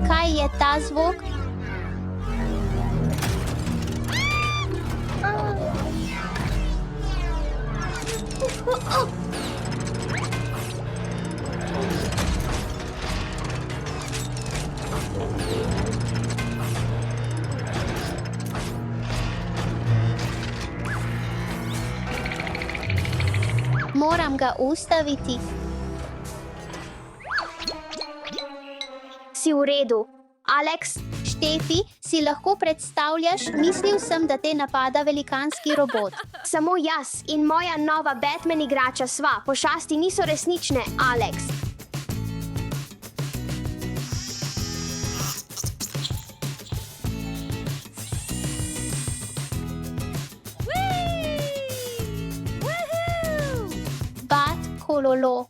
Kaj je ta zvok? Moram ga ustaviti. Si v redu. Alex, Štefi, si lahko predstavljaš, mislil sem, da te napada velikanski robot. samo jaz in moja nova Batman igrača sva. Pošasti niso resnične, Alex. Bat kololo.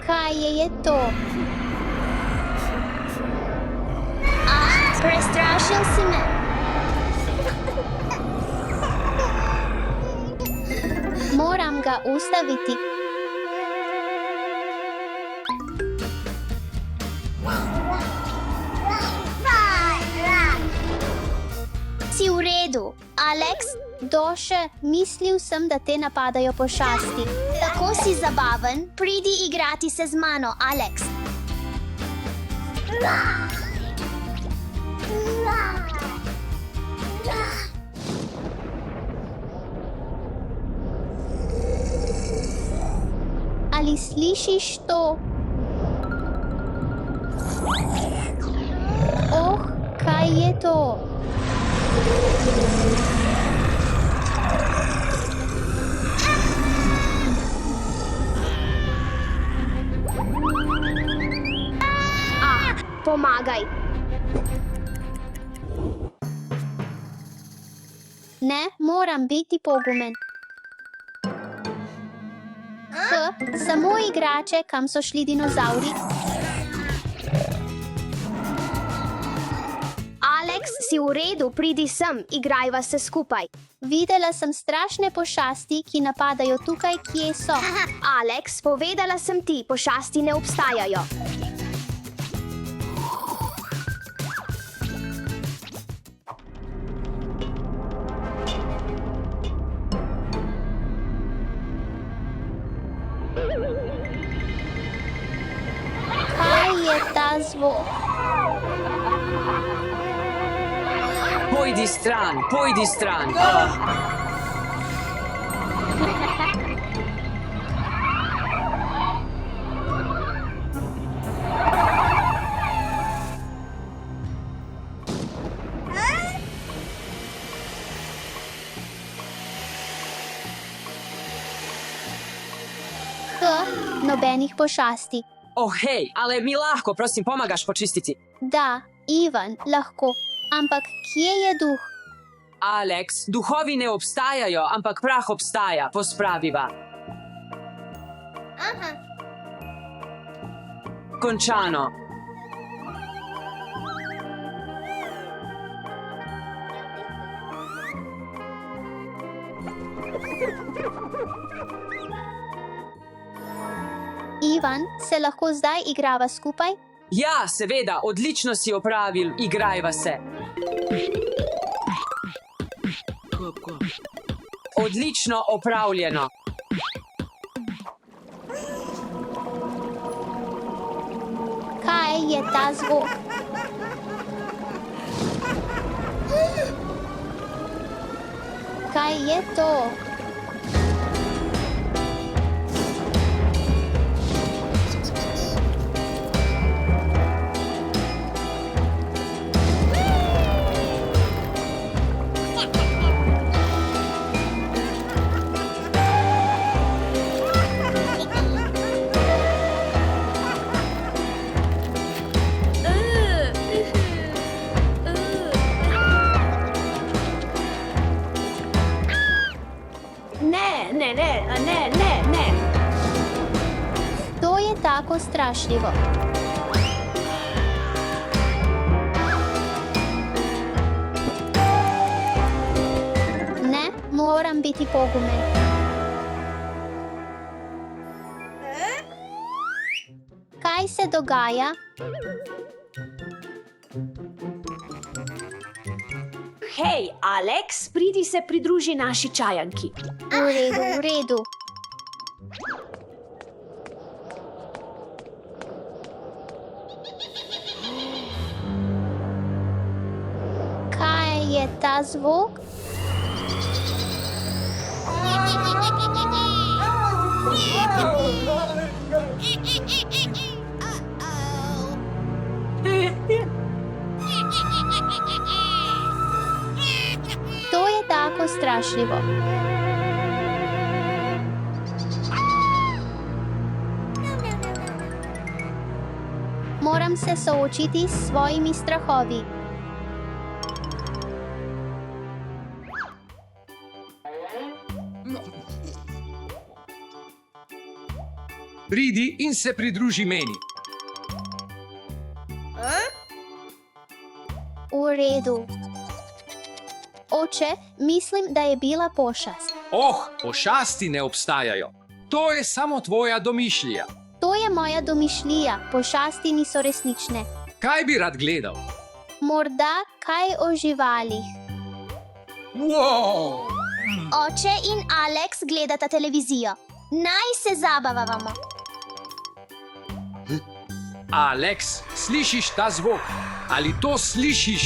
Kaj je to? Prestrašil si me. Moram ga ustaviti. Si v redu, Alex? Doše, mislil sem, da te napadajo pošasti. Tako si zabaven, pridi igrati se z mano, Alex. Ali slišiš to? Oh, kaj je to? Pomagaj. Ne, moram biti pogumen. Samo igrače, kam so šli dinozauri. Alex, si v redu, pridi sem, igrajva se skupaj. Videla sem strašne pošasti, ki napadajo tukaj, kje so. Alex, povedala sem ti, pošasti ne obstajajo. Kaj je ta zvok? Pojdi stran, pojdi stran. Nobenih pošasti. Oh, hej, ale mi lahko, prosim, pomagaš počistiti. Da, Ivan, lahko. Ampak kje je duh? Alex, duhovi ne obstajajo, ampak prah obstaja, pospraviva. Končano. Ivan, se lahko zdaj igrava skupaj? Ja, seveda, odlično si opravil, igrajva se. Odlično opravljeno. Kaj je ta zvok? Kaj je to? Ne. To je tako strašljivo. Ne, moram moram biti pogumen. Kaj se dogaja? Hej, Alex, pridi se pridruži naši čajanki. V redu, v redu. Kaj je ta zvok? To je tako strašljivo. Moram se soočiti s svojimi strahovi. Pridi in se pridruži meni. V redu. Oče, mislim, da je bila pošast. Pošasti ne obstajajo. To je samo tvoja domišljija. To je moja domišljija, pošasti niso resnične. Kaj bi rad gledal? Morda kaj o živalih. Wow! Oče in Alex gledata televizijo. Naj se zabavamo. Alex, slišiš ta zvok? Ali to slišiš?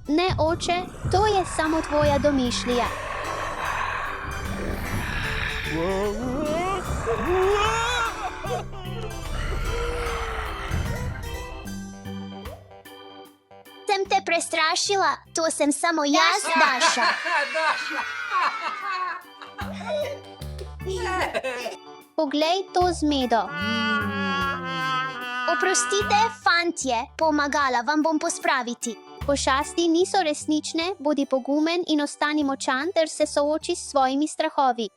Ne, oče, to je samo tvoja domišljija. Sem te prestrašila, to sem samo jaz, Daša. Poglej to zmedo. Oprostite, fantje, pomagala vam bom pospraviti. Pošasti niso resnične, bodi pogumen in ostani močan ter se sooči s svojimi strahovi.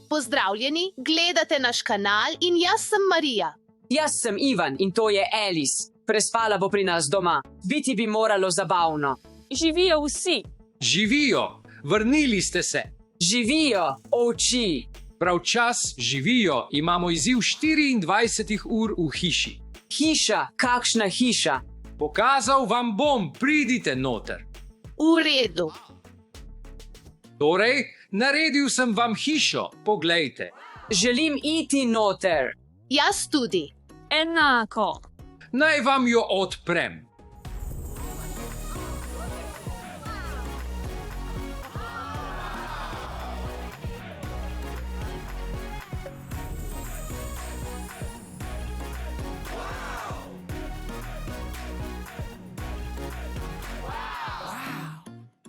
Pozdravljeni, gledate naš kanal in jaz sem Marija. Jaz sem Ivan in to je Alice. Prespala bo pri nas doma. Biti bi moralo zabavno. Živijo vsi. Živijo, vrnili ste se. Živijo oči. Prav čas živijo, imamo izziv 24 ur v hiši. Hiša, kakšna hiša? Pokazal vam bom, pridite noter. V redu. Torej, naredil sem vam hišo, poglejte. Želim iti noter. Jaz tudi. Enako. Naj vam jo odprem.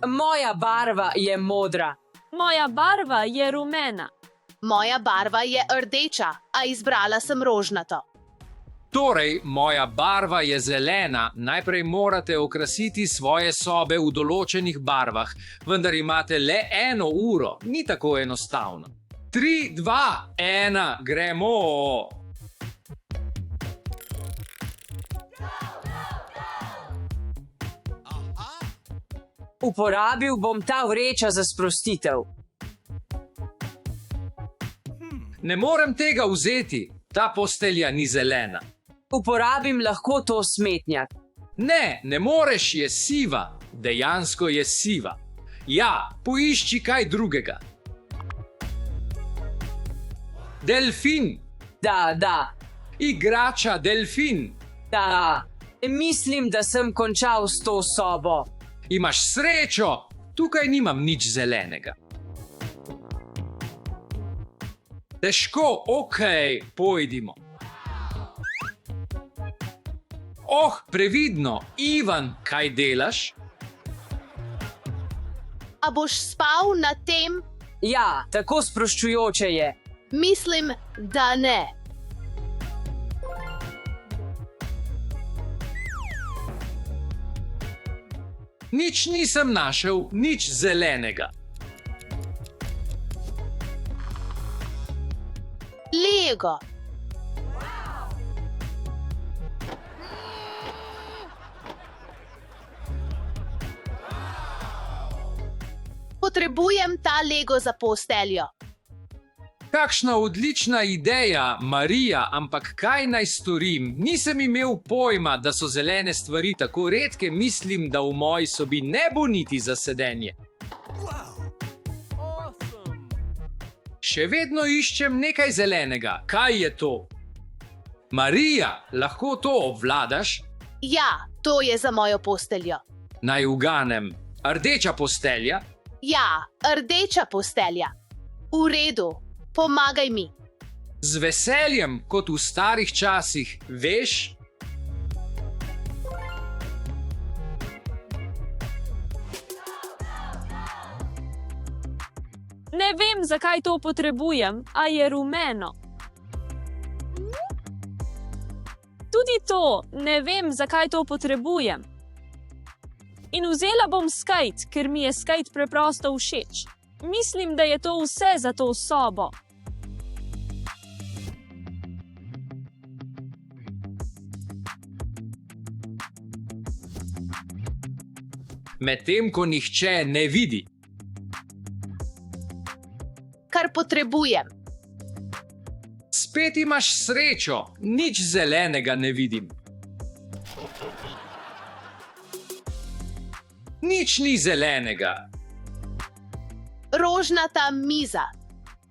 Moja barva je modra. Moja barva je rumena. Moja barva je rdeča, a izbrala sem rožnato. Torej, moja barva je zelena. Najprej morate okrasiti svoje sobe v določenih barvah, vendar imate le 1 uro. Ni tako enostavno. 3, 2, 1, gremo! Uporabil bom ta vreča za sprostitev. Ne morem tega vzeti, ta postelja ni zelena. Uporabim lahko to smetnjak. Ne moreš, je siva. Dejansko je siva. Ja, poišči kaj drugega. Delfin. Da. Igrača delfin. Da. Mislim, da sem končal s to sobo. Imaš srečo, tukaj nimam nič zelenega. Težko, pojdimo. Previdno, Ivan, kaj delaš? A boš spal na tem? Ja, tako sproščujoče je. Mislim, da ne. Nič nisem našel, nič zelenega. Lego. Potrebujem ta Lego za posteljo. Kakšna odlična ideja, Marija, ampak kaj naj storim? Nisem imel pojma, da so zelene stvari tako redke, mislim, da v moji sobi ne bo niti za sedenje. Še vedno iščem nekaj zelenega. Kaj je to? Marija, lahko to obvladaš? Ja, to je za mojo posteljo. Naj uganem. Rdeča postelja? Ja, rdeča postelja. V redu, pomagaj mi. Z veseljem, kot v starih časih, veš? Ne vem, zakaj to potrebujem, a je rumeno. Tudi to, ne vem, zakaj to potrebujem. In vzela bom skate, ker mi je skate preprosto všeč. Mislim, da je to vse za to sobo. Medtem ko nihče ne vidi. Kar potrebujem. Spet imaš srečo, nič zelenega ne vidim. Nič ni zelenega. Rožnata miza.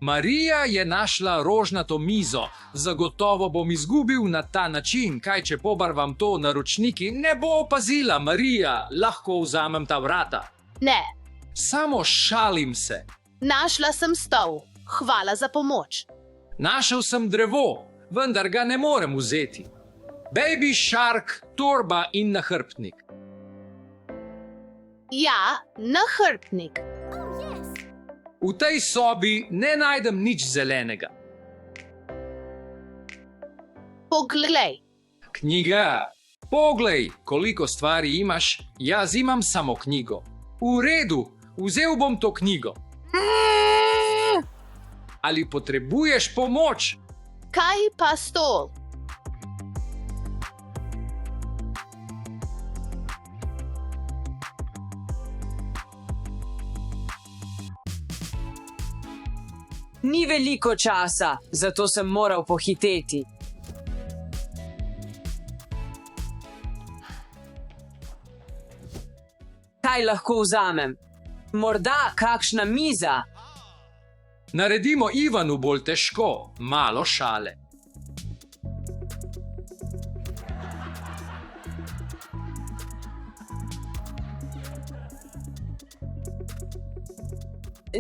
Marija je našla rožnato mizo. Zagotovo bom izgubil na ta način, kaj če pobarvam to na ročniki, ne bo opazila, Marija, lahko vzamem ta vrata. Ne, Samo šalim se. našla sem stol. Hvala za pomoč. Našel sem drevo, vendar ga ne morem vzeti. Baby shark, torba in nahrbtnik. Ja, nahrbtnik. V tej sobi ne najdem nič zelenega. Poglej, Knjiga. Poglej, koliko stvari imaš, jaz imam samo knjigo. V redu, vzel bom to knjigo. Ali potrebuješ pomoč? kaj pa stol? Ni veliko časa, zato sem moral pohiteti. Kaj lahko vzamem? Morda kakšna miza? Naredimo Ivanu bolj težko, malo šale.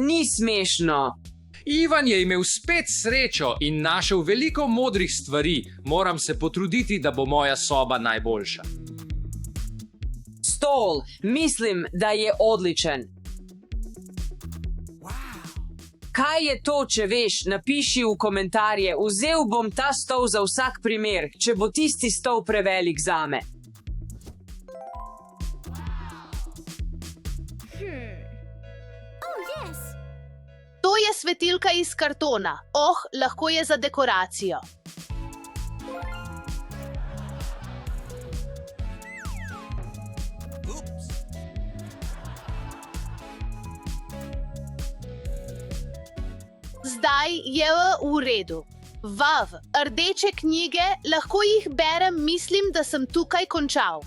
Ni smešno. Ivan je imel spet srečo in našel veliko modrih stvari. Moram se potruditi, da bo moja soba najboljša. Stol, mislim, da je odličen. Kaj je to, če veš, napiši v komentarje. Vzel bom ta stol za vsak primer, če bo tisti stol prevelik zame. To je svetilka iz kartona. Oh, lahko je za dekoracijo. Zdaj je v redu. Vav, rdeče knjige, lahko jih berem, mislim, da sem tukaj končal.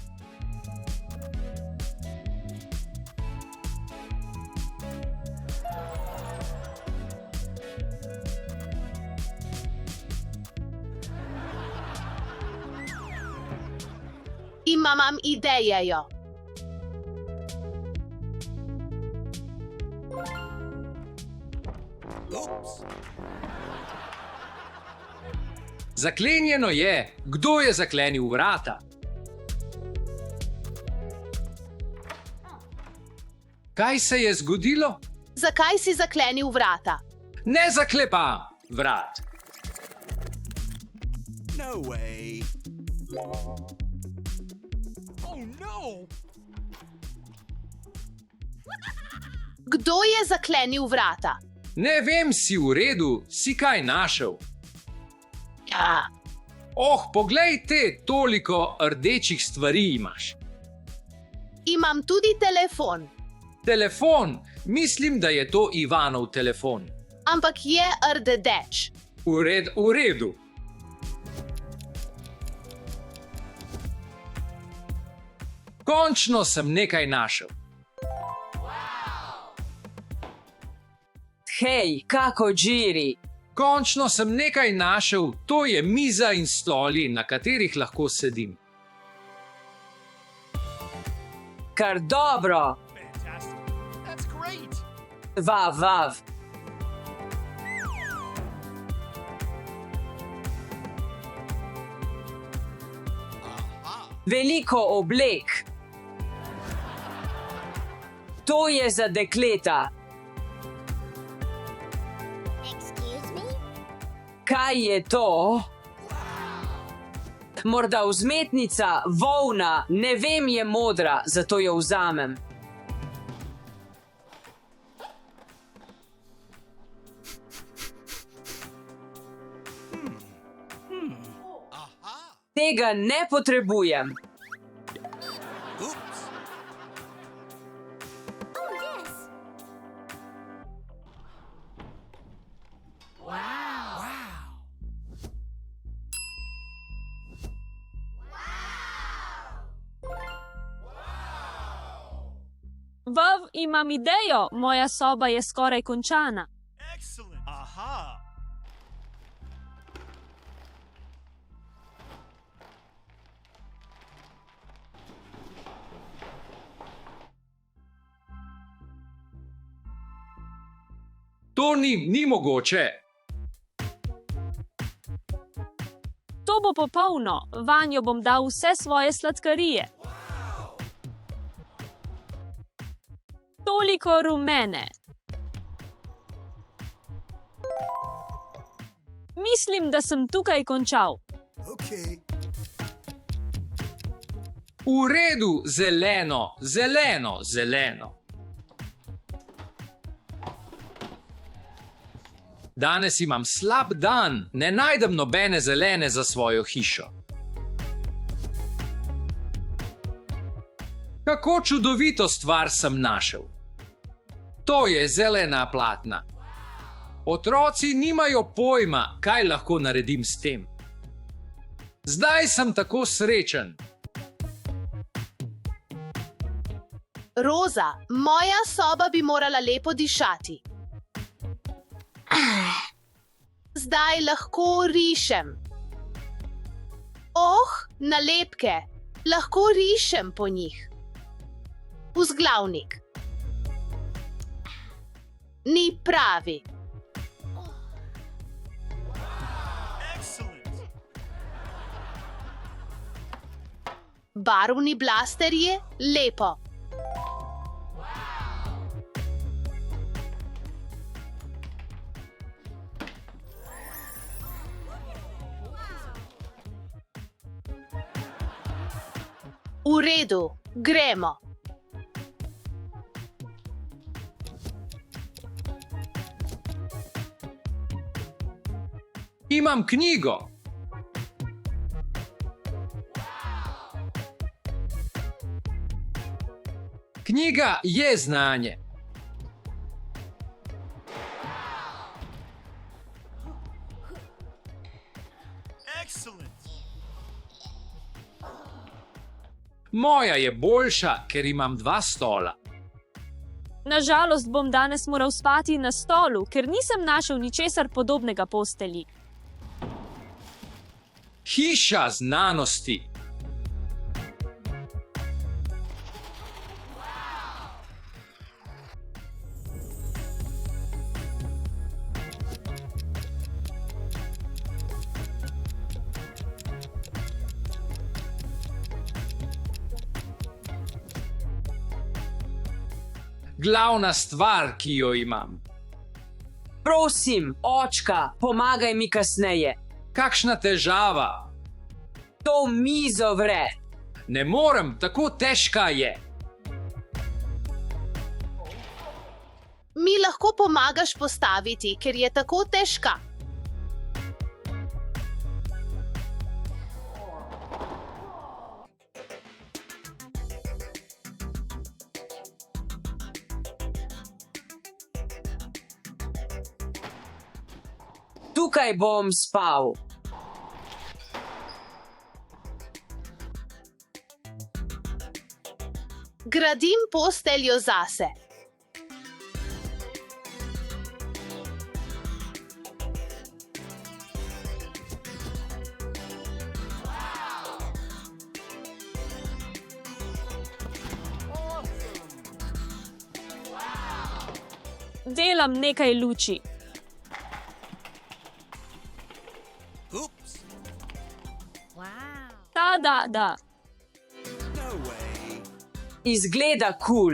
Imam idejo. Zaklenjeno je. Kdo je zaklenil vrata? Kaj se je zgodilo? Zakaj si zaklenil vrata? Ne zaklepa vrat. No way. Oh no! Kdo je zaklenil vrata? Ne vem, si v redu, si kaj našel? Ja. Oh, poglej te, toliko rdečih stvari imaš. Imam tudi telefon. Telefon, Mislim, da je to Ivanov telefon. Ampak je rdeč. V redu. Končno sem nekaj našel. Hej, kako Džiri? Končno sem nekaj našel, to je miza in stoli, na katerih lahko sedim. Kar dobro. Fantastic. That's great. Vav. Aha. Veliko oblek. To je za dekleta. Kaj je to? Morda vzmetnica, volna, ne vem, je modra, zato jo vzamem. Aha. Tega ne potrebujem. Oops. Vav, imam idejo, moja soba je skoraj končana. Excellent. Aha. To ni mogoče. To bo popolno, vanjo bom dal vse svoje sladkarije. Toliko rumene. Mislim, da sem tukaj končal. Okay. V redu, zeleno. Danes imam slab dan, ne najdem nobene zelene za svojo hišo. Kako čudovito stvar sem našel. To je zelena platna. Otroci nimajo pojma, kaj lahko naredim s tem. Zdaj sem tako srečen. Roza, moja soba bi morala lepo dišati. Zdaj lahko rišem. Nalepke, lahko rišem po njih. Vzglavnik. Ni pravi. Excellent. Barvni blaster je lepo. V redu, gremo. Imam knjigo. Knjiga je znanje. Excellent. Moja je boljša, ker imam 2 stola. Nažalost bom danes moral spati na stolu, ker nisem našel ničesar podobnega postelji. Hiša znanosti. Glavna stvar, ki jo imam. Prosim, očka, pomagaj mi kasneje. Kakšna težava? To mizo vre. Ne morem, tako težka je. Mi lahko pomagaš postaviti, ker je tako težka. Tukaj bom spal. Gradim posteljo zase. Delam nekaj luči. Oops. Da. No way. Izgleda kul.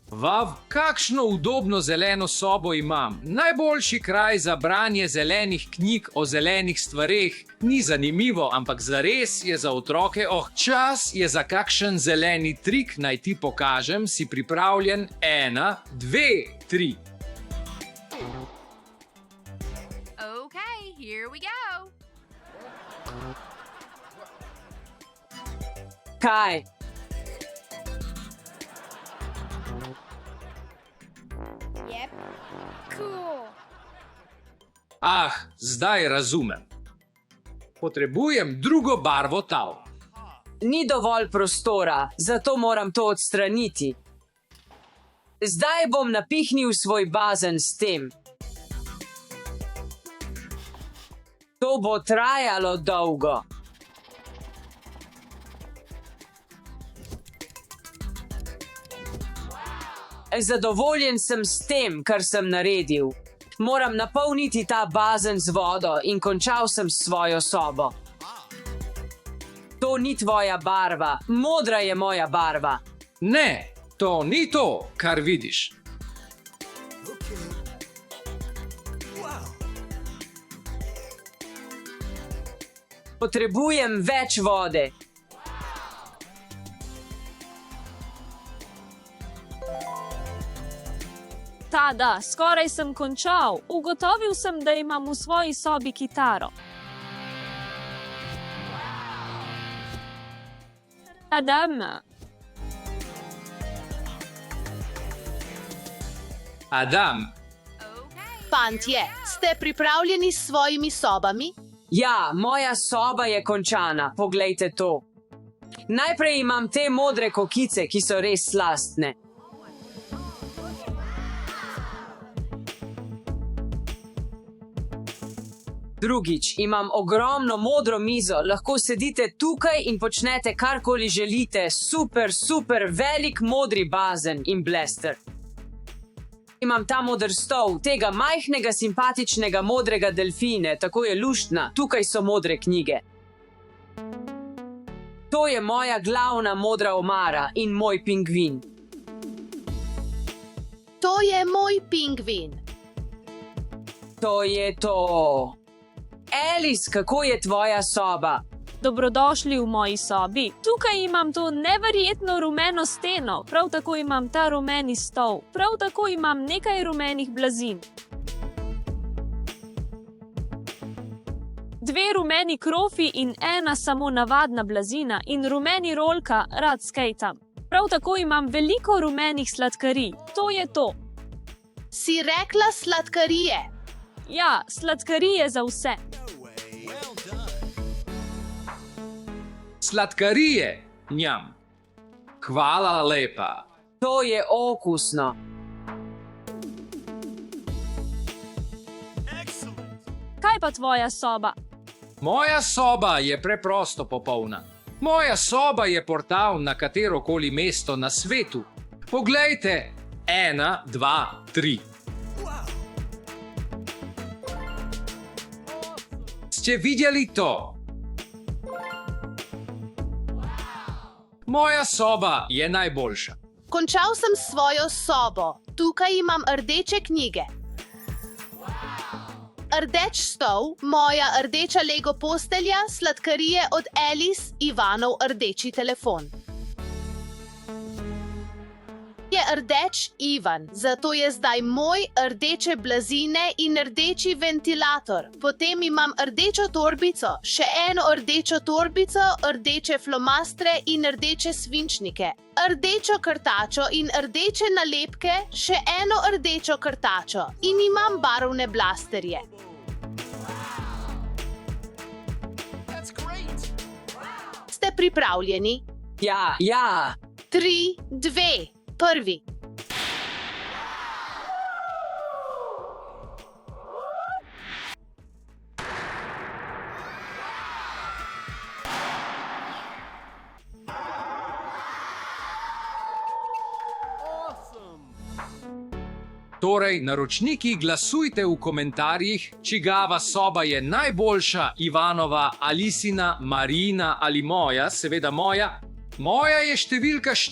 Vav, kakšno udobno zeleno sobo imam. Najboljši kraj za branje zelenih knjig o zelenih stvareh. Ni zanimivo, ampak zares je za otroke. Čas je za kakšen zeleni trik, naj ti pokažem. Si pripravljen? 1, 2, 3. Okay, here we go. Kaj? Zdaj razumem. Potrebujem drugo barvo tal. Ni dovolj prostora, zato moram to odstraniti. Zdaj bom napihnil svoj bazen s tem. To bo trajalo dolgo. Zadovoljen sem s tem, kar sem naredil. Moram napolniti ta bazen z vodo in končal sem s svojo sobo. To ni tvoja barva, modra je moja barva. Ne, to ni to, kar vidiš. Okay. Wow. Potrebujem več vode. Da, skoraj sem končal. Ugotovil sem, da imam v svoji sobi kitaro. Adam. Fantje, ste pripravljeni s svojimi sobami? Ja, moja soba je končana, poglejte to. Najprej imam te modre kokice, ki so res slastne. Drugič, imam ogromno modro mizo, lahko sedite tukaj in počnete karkoli želite, super velik modri bazen in blester. Imam ta moder stol, tega majhnega simpatičnega modrega delfine, tako je luštna, tukaj so modre knjige. To je moja glavna modra omara in moj pingvin. To je moj pingvin. To je to. Alice, kako je tvoja soba? Dobrodošli v moji sobi. Tukaj imam to neverjetno rumeno steno, prav tako imam ta rumeni stol, prav tako imam nekaj rumenih blazin. 2 rumeni krofi in 1 samo navadna blazina in rumeni rolka, rad skejtam. Prav tako imam veliko rumenih sladkarij, to je to. Si rekla sladkarije? Ja, sladkarije za vse. No way. Well done. Sladkarije, njam. Hvala lepa. To je okusno. Excellent. Kaj pa tvoja soba? Moja soba je preprosto popolna. Moja soba je portal na katerokoli mesto na svetu. Poglejte, 1, 2, 3. Ste videli to? Moja soba je najboljša. Končal sem svojo sobo. Tukaj imam rdeče knjige. Rdeč stol, moja rdeča Lego postelja, sladkarije od Alice, Ivanov rdeči telefon. Je rdeč Ivan, zato je zdaj moj rdeče blazine in rdeči ventilator. Potem imam rdečo torbico, še eno rdečo torbico, rdeče flomastre in rdeče svinčnike, rdečo krtačo in rdeče nalepke, še eno rdečo krtačo in imam barvne blasterje. Ste pripravljeni? Ja. 3, 2, 1. Torej, naročniki, glasujte v komentarjih, čigava soba je najboljša, Ivanova, Alisina, Marina ali moja, seveda moja. Moja je številka 4.